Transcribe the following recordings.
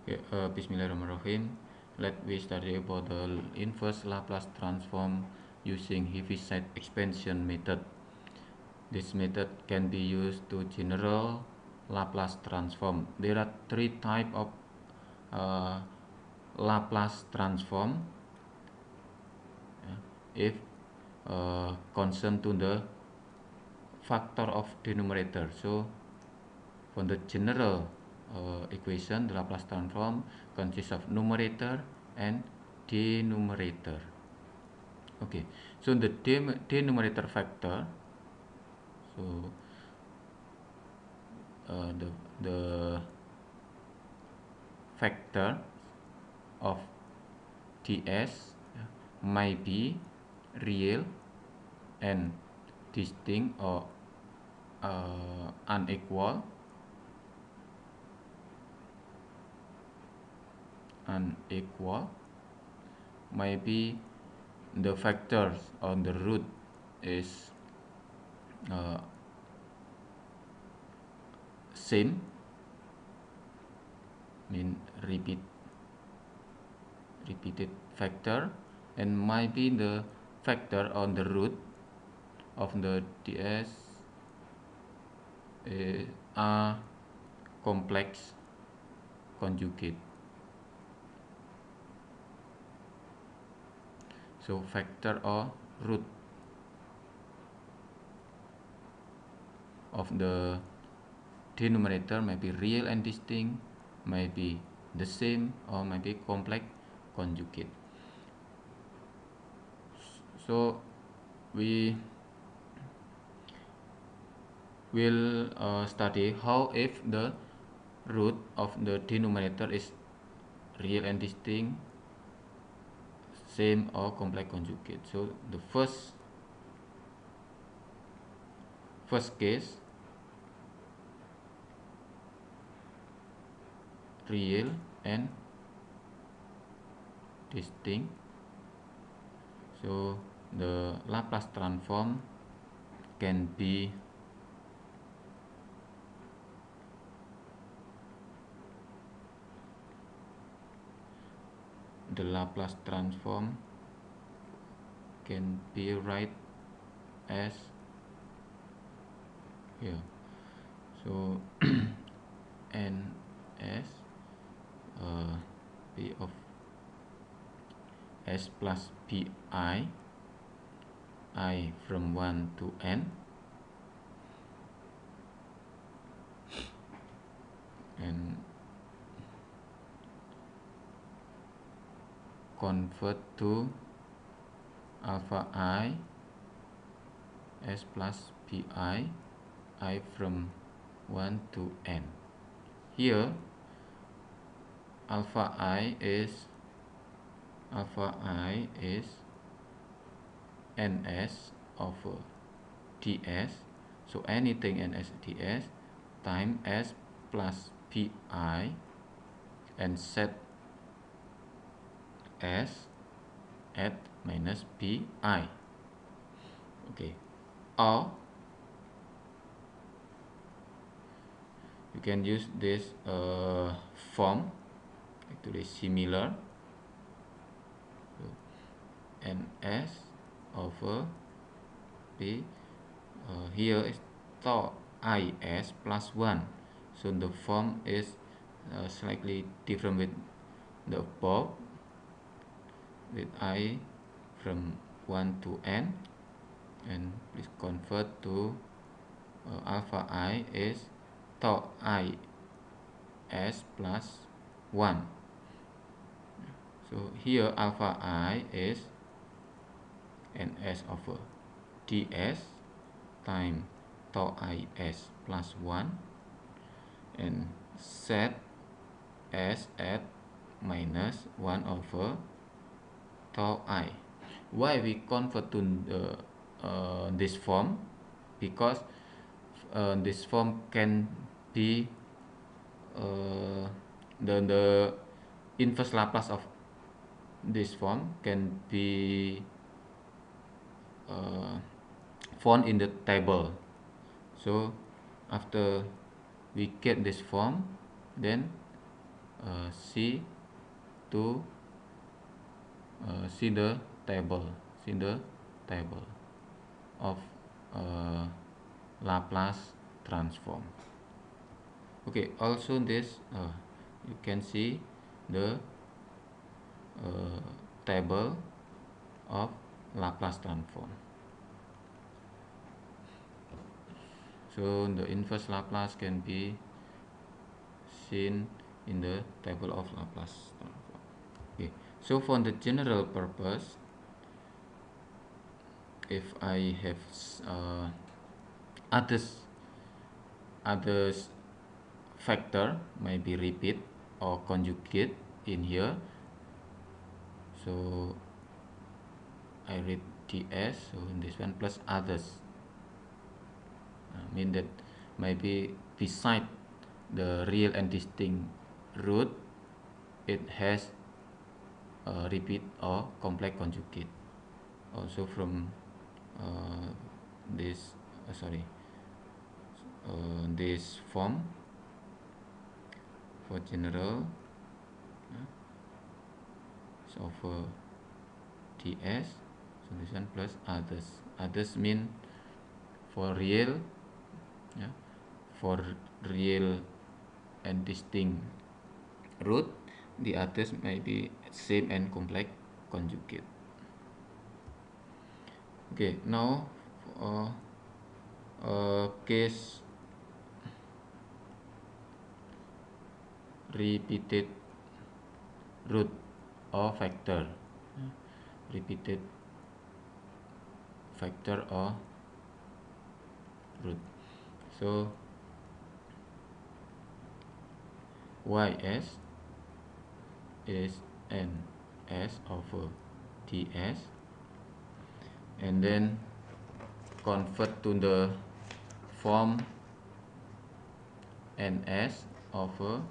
Okay, Bismillahirrahmanirrahim. Let we study about the inverse Laplace transform using Heaviside expansion method. This method can be used to general Laplace transform. There are three types of uh, Laplace transform. If concern to the factor of denominator. So for the general equation, the Laplace transform consists of numerator and denominator. Okay, so the denominator factor, so the factor of ds may be real and distinct or unequal maybe the factors on the root is same, mean repeated factor, and might be the factor on the root of the ds are complex conjugate. So factor or root of the denominator may be real and distinct, may be the same, or may be complex conjugate. So we will study how if the root of the denominator is real and distinct, same, or complex conjugate. So the first case, real and distinct. So the Laplace transform can be write as here. So ns p of s plus pi I from 1 to n, and convert to alpha I s plus pi I from 1 to n. Here alpha I is ns over ds, so anything ns ds times s plus pi and set s at minus pi. Okay, or you can use this form, actually similar. So, ns over p, here is tau is plus 1, so the form is slightly different with the above, with I from 1 to n, and please convert to alpha I is tau is plus 1. So here alpha I is ns over ds times tau is plus 1 and set s at minus 1 over tau I. Why we convert to this form? Because this form can be the inverse Laplace of this form can be found in the table. So after we get this form, then see the table of Laplace transform. Okay, also this you can see the table of Laplace transform. So the inverse Laplace can be seen in the table of Laplace transform. Okay, so for the general purpose, if I have others factor may be repeat or conjugate in here, so I read ds, so in this one plus others mean that maybe beside the real and distinct root it has a repeat or complex conjugate. Also from this this form for general is over ds, so this one plus others mean for real, for real and distinct root, the others may be same and complex conjugate. Okay, now case repeated root or factor, repeated factor or root. So ys is ns over ds, and then convert to the form ns over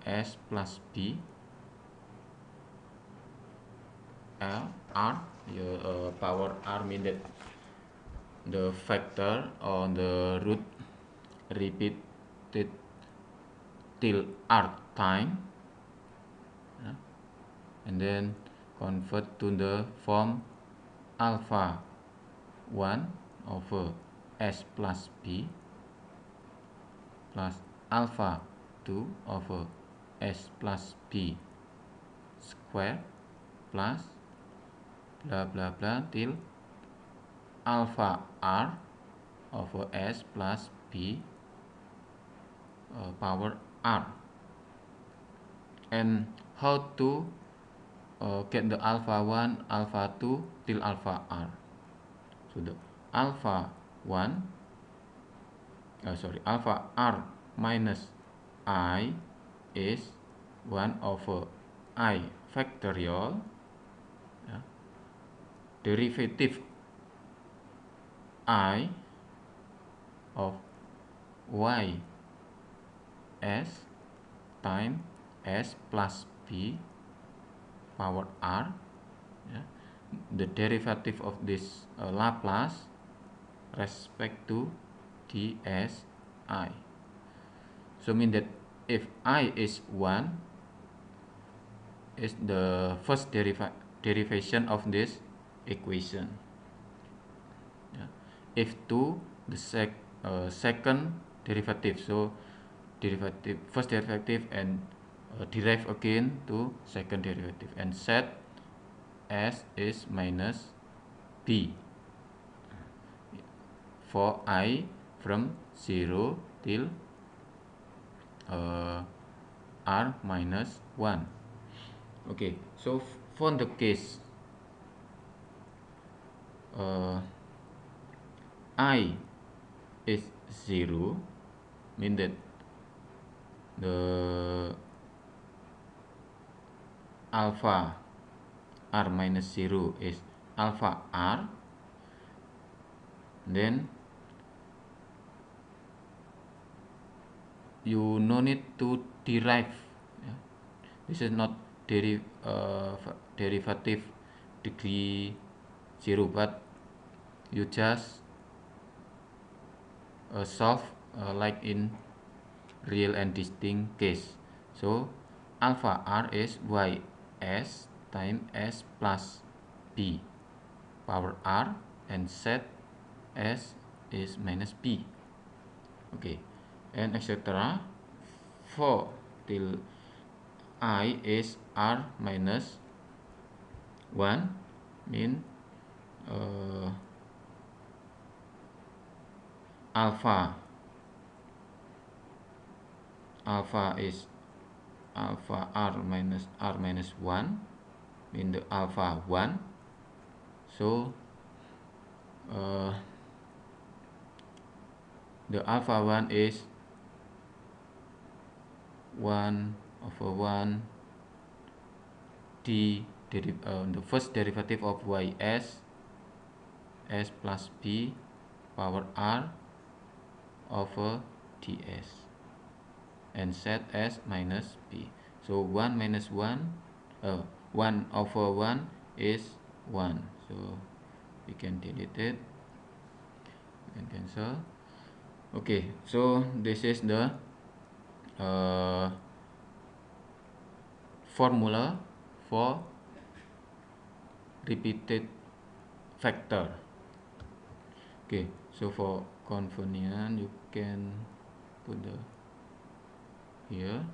s plus b r. Your power r mean that the factor or the root repeated till r time, and then convert to the form alpha 1 over s plus b plus alpha 2 over s plus b square plus blah blah blah till alpha r over s plus b power r. And how to get the alpha 1, alpha 2 till alpha r? So the alpha 1 alpha r minus I is 1 over I factorial, derivative I of y s times s plus b power r, the derivative of this Laplace respect to ds I. So mean that if I is 1 is the first derivation of this equation. If 2, the second derivative, so first derivative and derive again to second derivative, and set s is minus b for I from 0 till r minus 1. Okay, so for the case I is 0, mean that the alpha r minus 0 is alpha r, then you no need to derive. This is not derivative degree 0, but you just solve like in real and distinct case. So alpha r is ys times s plus p power r, and set s is minus p. Okay, and etc. for till I is r minus 1, mean alpha is alpha r minus 1, mean the alpha 1. So the alpha 1 is 1/1 the first derivative of ys s plus p power r over ds, and set s minus p. So 1 minus 1 1/1 is 1, so we can delete it, we can cancel. Okay, so this is the formula for repeated factor. Okay, so for convenience you can put the here,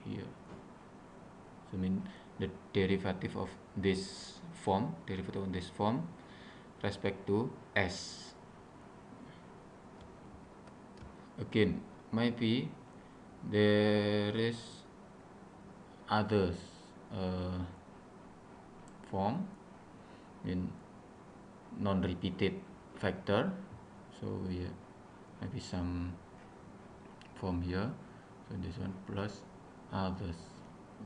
here. So mean the derivative of this form, respect to s. Again, maybe there is others form in non-repeated factor, so we have maybe some form here. So this one plus others.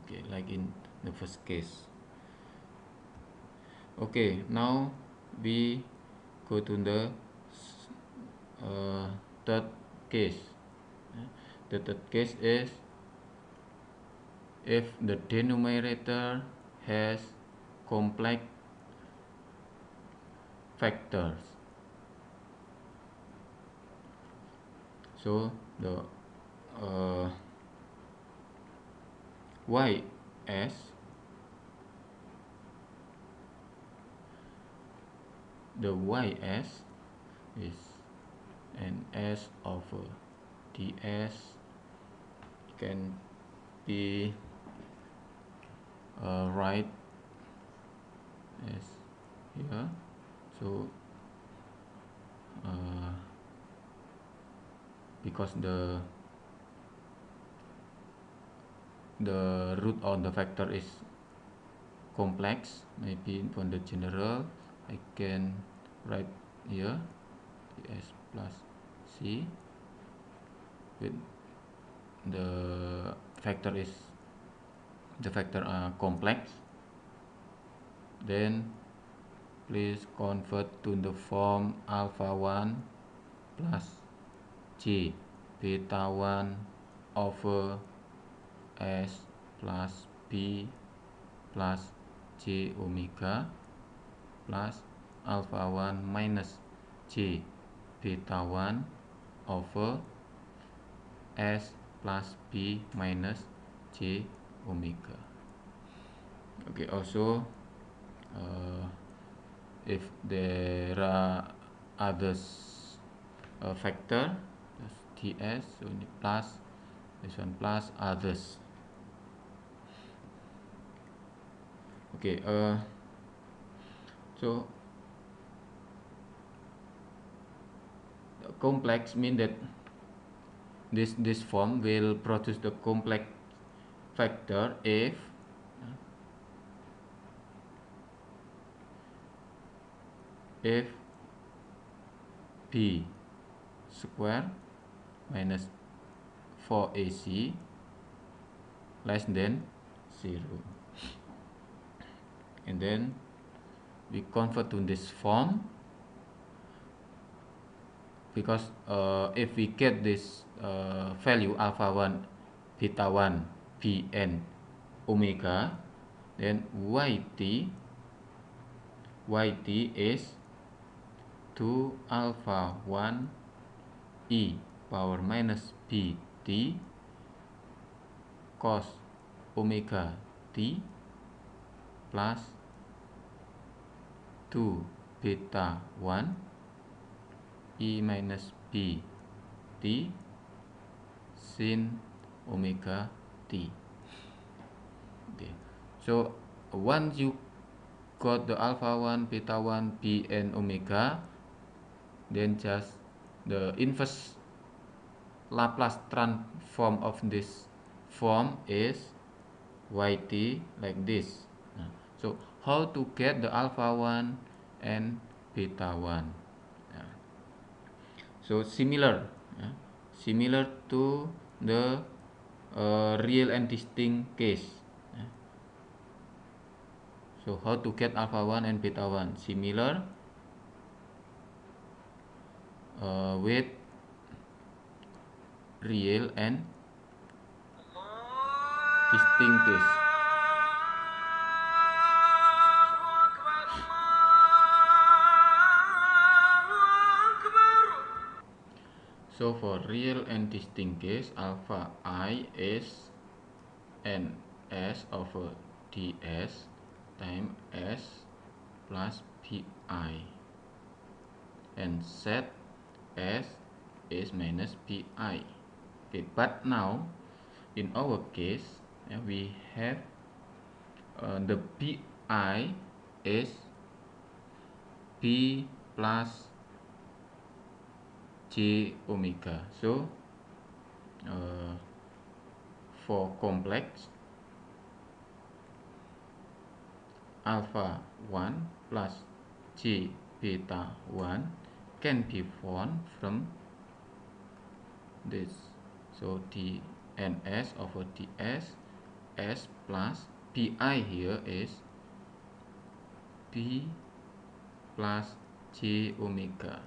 Okay, like in the first case. Okay, now we go to the third case. The third case is if the denominator has complex factors. So the ys is an s over ds can be right as here. So because the root of the factor is complex, maybe for the general I can write here s plus c with the factor are complex. Then please convert to the form alpha 1 plus j beta 1 over s plus b plus j omega plus alpha 1 minus j beta 1 over s plus b minus j omega. Okay, also if there are others factor ts, so plus this one plus others. Okay, so complex mean that this form will produce the complex factor if b square minus 4ac less than 0, and then we convert to this form, because if we get this value alpha 1 beta 1 b and omega, then yt is 2 alpha 1 e power minus bt cos omega t plus 2 beta 1 e minus b t sin omega t. Okay. So once you got the alpha 1, beta 1, b and omega, then just the inverse Laplace transform of this form is yt like this. So how to get the alpha 1 and beta 1? So similar to the real and distinct case. So how to get alpha 1 and beta 1? Similar with real and distinct case. So for real and distinct case, alpha I is ns over ds times s plus pi, and set s is minus pi. Okay, but now in our case we have the pi is p plus j omega. So for complex, alpha 1 plus j beta 1 can be found from this. So dns over ds s plus pi here is p plus j omega.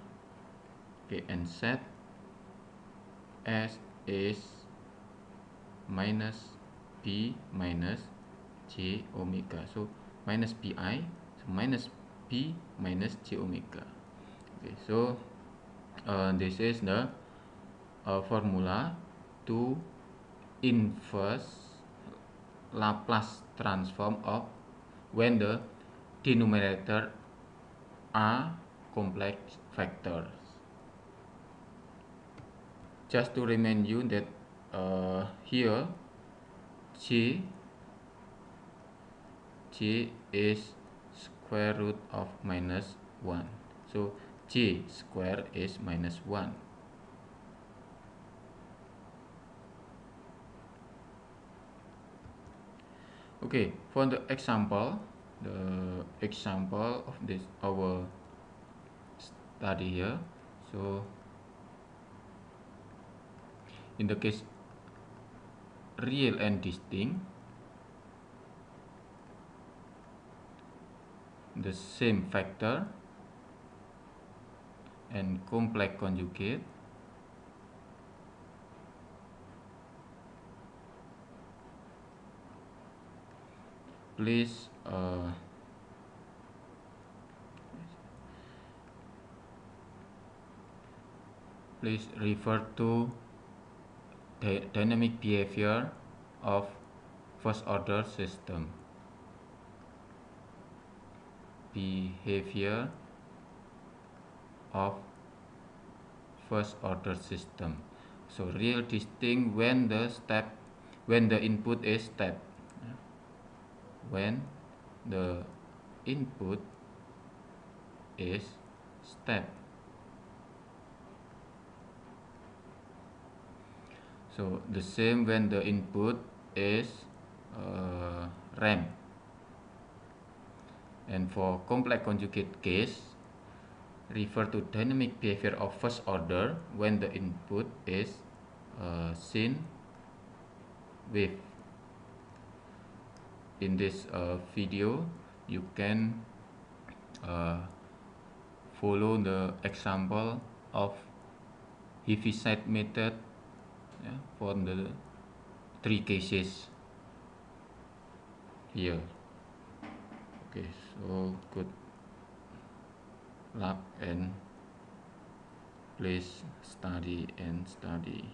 Okay, and set s is minus p minus j omega. So minus pi, so minus p minus j omega. Okay, so this is the formula to inverse Laplace transform of when the denominator are complex factors. Just to remind you that here j is square root of minus 1. So j square is minus 1. Okay, for the example of this our study here. So in the case real and distinct, the same factor and complex conjugate, please refer to the dynamic behavior of first order system. Behavior of first order system. So real distinct when the input is step. When the input is step. So the same when the input is ramp. And for complex conjugate case, refer to dynamic behavior of first order when the input is sine wave. In this video, you can follow the example of Heaviside method for the 3 cases here. Okay, so good luck and please study and study.